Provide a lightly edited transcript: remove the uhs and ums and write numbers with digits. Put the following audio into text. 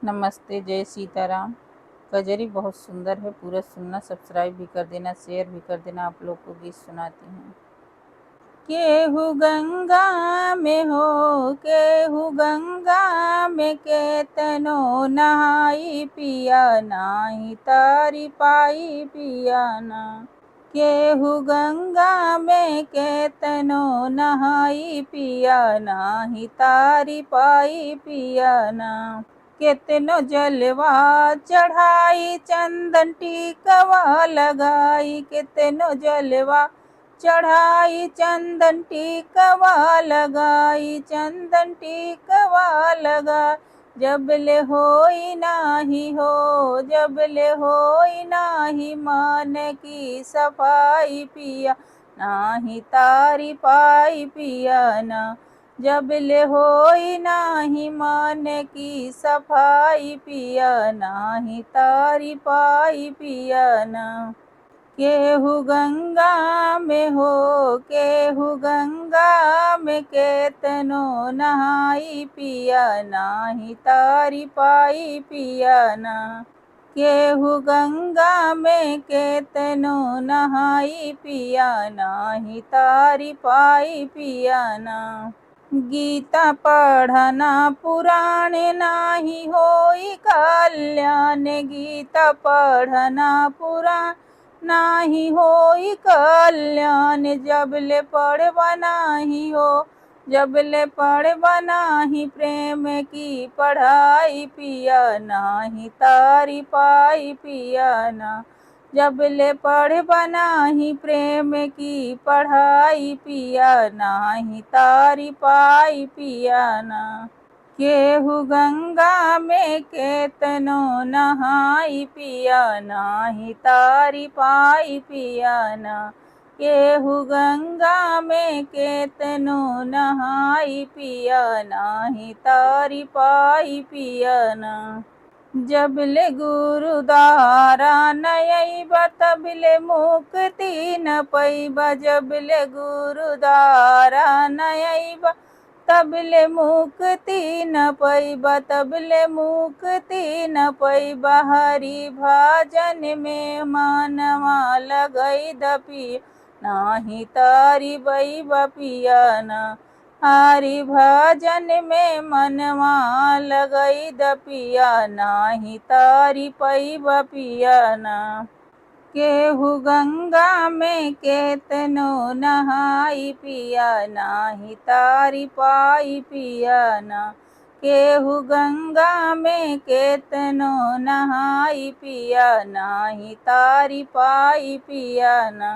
नमस्ते, जय सीताराम। कजरी बहुत सुंदर है, पूरा सुनना, सब्सक्राइब भी कर देना, शेयर भी कर देना। आप लोग को गीत सुनाती हैं। केहू गंगा में हो, केहू गंगा में केतनो नहाई पिया नाही तारी पाई पिया ना। केहू गंगा में केतनो नहाई पिया नाही तारी पाई पिया ना। केतनो जलवा चढ़ाई चंदन टीकवा लगाई, केतनो जलवा चढ़ाई चंदन टीकवा लगाई, चंदन टीकवा लगा। जबले होई नाही हो, जबले होई नाही मन की सफाई पिया नाही तारी पाई पिया ना। जबले होई नाही मन की सफाई पिया नाही तारी पाई पिया ना। केहू गंगा में हो, केहू गंगा में केतनो नहाई पिया नाही तारी पाई पिया ना। केहू गंगा में केतनो नहाई पिया नाही तारी पाई पिया ना। गीता पढ़ना पुराण नाही होई कल्याण, गीता पढ़ना पुराण नाही होई कल्याण। जबले पढ़बा नाही हो, जबले पढ़बा नाही प्रेम की पढ़ाई पिया नाही तारी पाई पिया ना। जबले पढ़बा नाही प्रेम की पढ़ाई पिया नाही तारी पाई पिया ना। केहू गंगा में केतनो नहाई पिया नाही तारी पाई पिया ना। केहू गंगा में केतनो नहाई पिया नाही तारी पाई पिया ना। जबले गुरुद्वारा नयैबा तबले मुक्ति न पैबा, जबले गुरुद्वारा नयैबा तबले मुक्ति न पैबा, तबले मुक्ति न पैबा। हरि भजन में मनवा लगई दपि नाही तारी बैबा पिया ना। हरि भजन में मनवा लगई दपिया नाही तारी पैबा पिया ना। केहू गंगा में केतनो नहाई पिया नाही तारी पाई पिया ना। केहू गंगा में केतनो नहाई पिया नाही तारी पाई पिया ना।